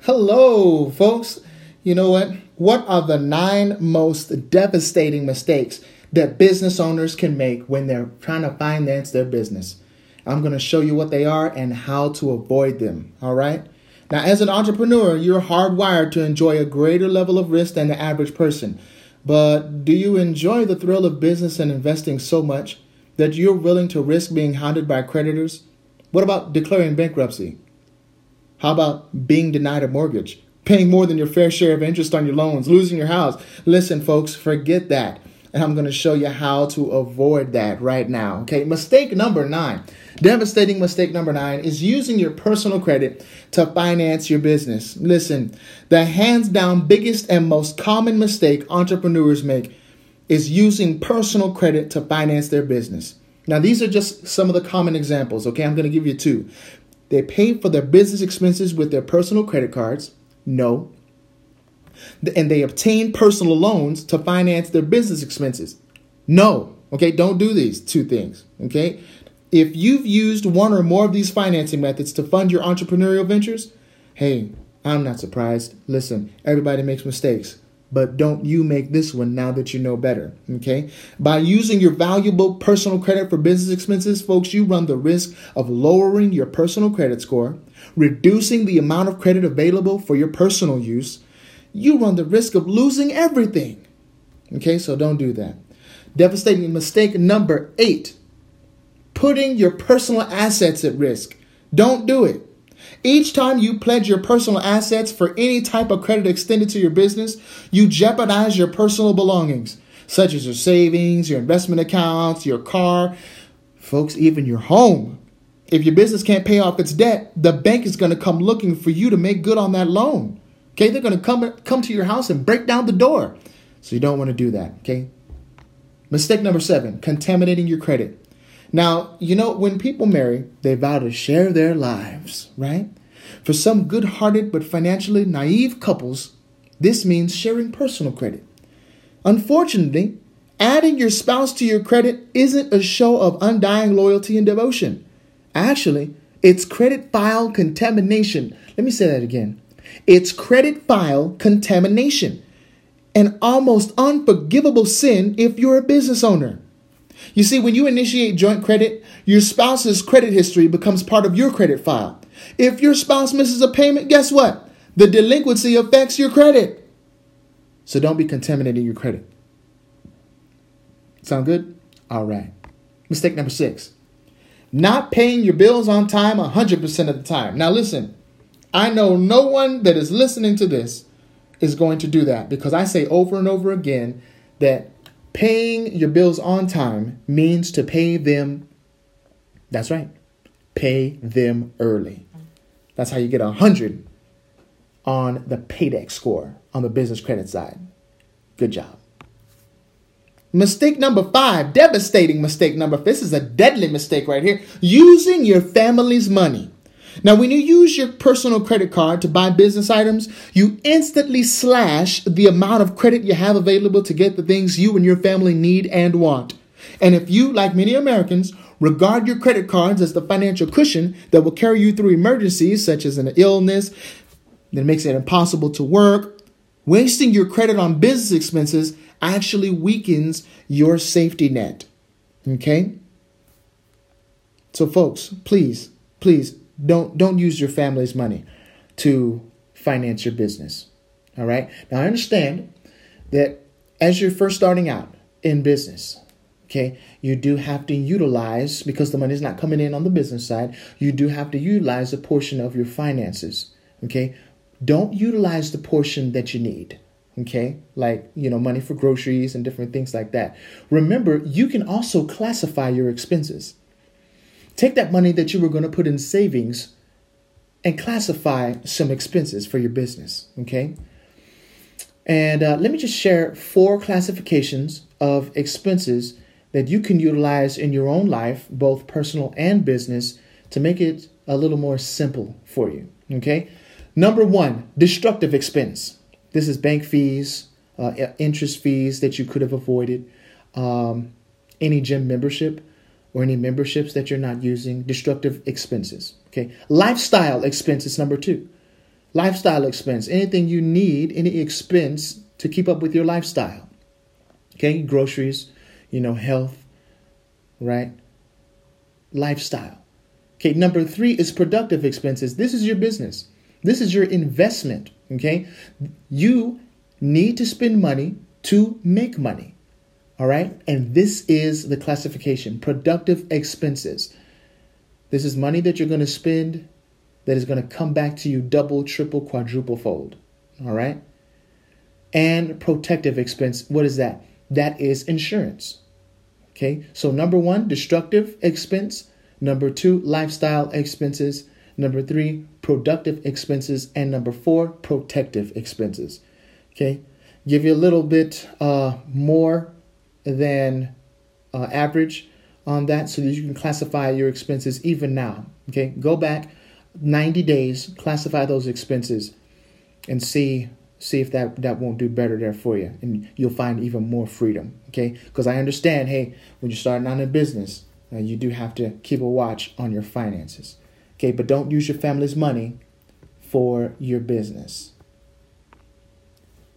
Hello, folks. You know what? What are the 9 most devastating mistakes that business owners can make when they're trying to finance their business? I'm going to show you what they are and how to avoid them. All right. Now, as an entrepreneur, you're hardwired to enjoy a greater level of risk than the average person. But do you enjoy the thrill of business and investing so much that you're willing to risk being hounded by creditors? What about declaring bankruptcy? How about being denied a mortgage, paying more than your fair share of interest on your loans, losing your house? Listen, folks, forget that. And I'm going to show you how to avoid that right now. Okay, mistake number 9. Devastating mistake number 9 is using your personal credit to finance your business. Listen, the hands down biggest and most common mistake entrepreneurs make is using personal credit to finance their business. Now, these are just some of the common examples. Okay, I'm going to give you 2. They pay for their business expenses with their personal credit cards. No. And they obtain personal loans to finance their business expenses. No. Okay, don't do these 2 things. Okay. If you've used one or more of these financing methods to fund your entrepreneurial ventures, hey, I'm not surprised. Listen, everybody makes mistakes. But don't you make this one now that you know better, okay? By using your valuable personal credit for business expenses, folks, you run the risk of lowering your personal credit score, reducing the amount of credit available for your personal use. You run the risk of losing everything, okay? So don't do that. Devastating mistake number 8, putting your personal assets at risk. Don't do it. Each time you pledge your personal assets for any type of credit extended to your business, you jeopardize your personal belongings, such as your savings, your investment accounts, your car, folks, even your home. If your business can't pay off its debt, the bank is going to come looking for you to make good on that loan. Okay, they're going to come to your house and break down the door. So you don't want to do that, okay? Mistake number 7, contaminating your credit. Now, you know, when people marry, they vow to share their lives, right? For some good-hearted but financially naive couples, this means sharing personal credit. Unfortunately, adding your spouse to your credit isn't a show of undying loyalty and devotion. Actually, it's credit file contamination. Let me say that again. It's credit file contamination, an almost unforgivable sin if you're a business owner. You see, when you initiate joint credit, your spouse's credit history becomes part of your credit file. If your spouse misses a payment, guess what? The delinquency affects your credit. So don't be contaminating your credit. Sound good? All right. Mistake number 6, not paying your bills on time 100% of the time. Now listen, I know no one that is listening to this is going to do that, because I say over and over again that paying your bills on time means to pay them. That's right. Pay them early. That's how you get 100 on the paydex score on the business credit side. Good job. Mistake number 5, devastating mistake number 5. This is a deadly mistake right here. Using your family's money. Now, when you use your personal credit card to buy business items, you instantly slash the amount of credit you have available to get the things you and your family need and want. And if you, like many Americans, regard your credit cards as the financial cushion that will carry you through emergencies such as an illness that makes it impossible to work, wasting your credit on business expenses actually weakens your safety net. Okay? So folks, please, don't use your family's money to finance your business. All right. Now, I understand that as you're first starting out in business, okay, you do have to utilize, because the money is not coming in on the business side, you do have to utilize a portion of your finances. Okay. Don't utilize the portion that you need. Okay. Like, money for groceries and different things like that. Remember, you can also classify your expenses. Take that money that you were going to put in savings and classify some expenses for your business, okay? And let me just share 4 classifications of expenses that you can utilize in your own life, both personal and business, to make it a little more simple for you, okay? Number 1, destructive expense. This is bank fees, interest fees that you could have avoided, any gym membership, or any memberships that you're not using, destructive expenses. Okay. Lifestyle expenses, number 2. Lifestyle expense, anything you need, any expense to keep up with your lifestyle. Okay, groceries, health, right? Lifestyle. Okay, number 3 is productive expenses. This is your business. This is your investment. Okay, you need to spend money to make money. All right, and this is the classification: productive expenses. This is money that you're going to spend that is going to come back to you double, triple, quadruple fold. All right, and protective expense. What is that? That is insurance. Okay, so number 1, destructive expense. Number 2, lifestyle expenses. Number 3, productive expenses. And number 4, protective expenses. Okay, give you a little bit more than average on that so that you can classify your expenses even now. Okay, go back 90 days, classify those expenses, and see if that won't do better there for you, and you'll find even more freedom. Okay, because I understand, hey, when you're starting out in business, you do have to keep a watch on your finances. Okay, but don't use your family's money for your business.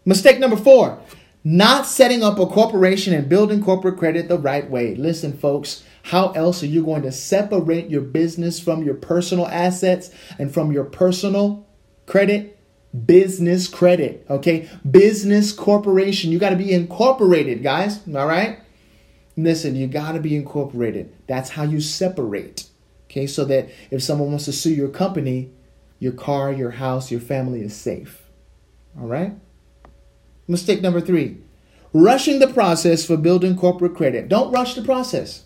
Mistake number 4, not setting up a corporation and building corporate credit the right way. Listen, folks, how else are you going to separate your business from your personal assets and from your personal credit? Business credit, okay? Business corporation. You got to be incorporated, guys, all right? Listen, you got to be incorporated. That's how you separate, okay? So that if someone wants to sue your company, your car, your house, your family is safe, all right? Mistake number 3, rushing the process for building corporate credit. Don't rush the process.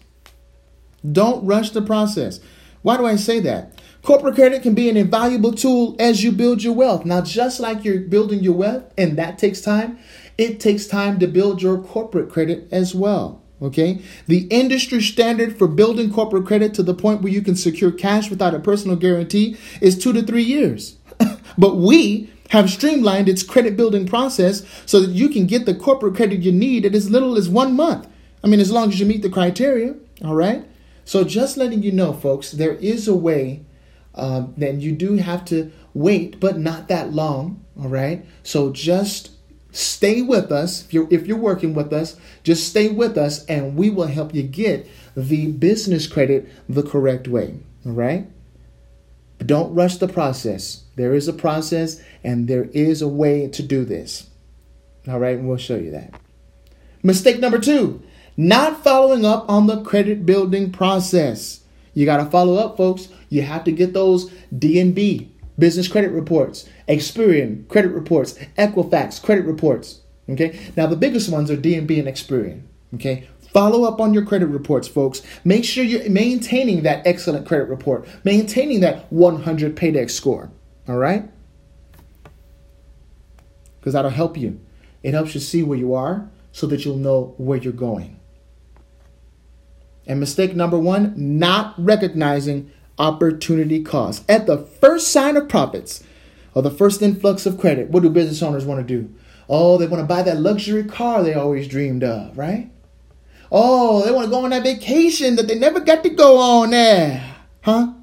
Don't rush the process. Why do I say that? Corporate credit can be an invaluable tool as you build your wealth. Now, just like you're building your wealth, and that takes time, it takes time to build your corporate credit as well. Okay? The industry standard for building corporate credit to the point where you can secure cash without a personal guarantee is 2 to 3 years. But we have streamlined its credit building process so that you can get the corporate credit you need in as little as 1 month. I mean, as long as you meet the criteria. All right? So just letting you know, folks, there is a way. Then you do have to wait, but not that long. All right. So just stay with us. If you're working with us, just stay with us and we will help you get the business credit the correct way. All right. But don't rush the process. There is a process and there is a way to do this. All right. And we'll show you that. Mistake number 2, not following up on the credit building process. You got to follow up, folks. You have to get those DNB, business credit reports, Experian credit reports, Equifax credit reports. Okay. Now, the biggest ones are DNB and Experian. Okay. Follow up on your credit reports, folks. Make sure you're maintaining that excellent credit report, maintaining that 100 Paydex score. All right. Because that'll help you. It helps you see where you are so that you'll know where you're going. And mistake number 1, not recognizing opportunity cost. At the first sign of profits or the first influx of credit, what do business owners want to do? Oh, they want to buy that luxury car they always dreamed of, right? Oh, they want to go on that vacation that they never got to go on there, huh?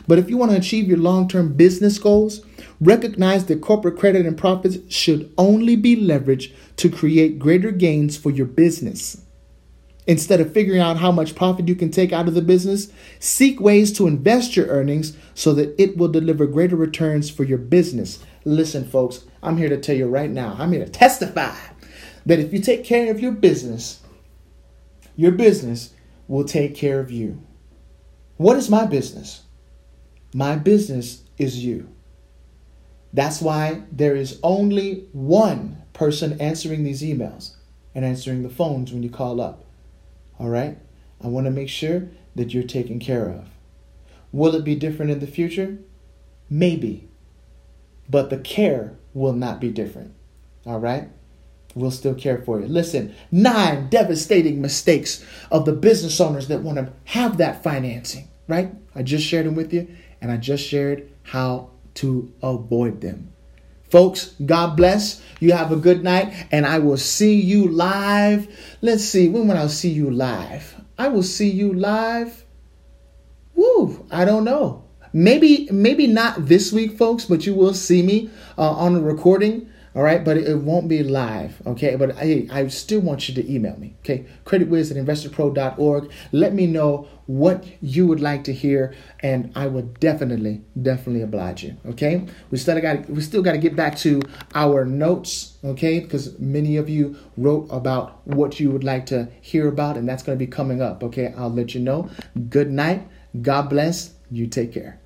But if you want to achieve your long-term business goals, recognize that corporate credit and profits should only be leveraged to create greater gains for your business. Instead of figuring out how much profit you can take out of the business, seek ways to invest your earnings so that it will deliver greater returns for your business. Listen, folks, I'm here to tell you right now, I'm here to testify that if you take care of your business will take care of you. What is my business? My business is you. That's why there is only one person answering these emails and answering the phones when you call up. All right? I want to make sure that you're taken care of. Will it be different in the future? Maybe. But the care will not be different. All right? We'll still care for you. Listen, 9 devastating mistakes of the business owners that want to have that financing, right? I just shared them with you, and I just shared how to avoid them. Folks, God bless. You have a good night, and I will see you live. Let's see, when will I see you live? I will see you live. I don't know. Maybe not this week, folks, but you will see me on the recording. All right, but it won't be live, okay? But I still want you to email me, okay? creditwiz@investorpro.org. Let me know what you would like to hear, and I would definitely oblige you, okay? We still got to get back to our notes, okay? Because many of you wrote about what you would like to hear about, and that's going to be coming up, okay? I'll let you know. Good night. God bless. You take care.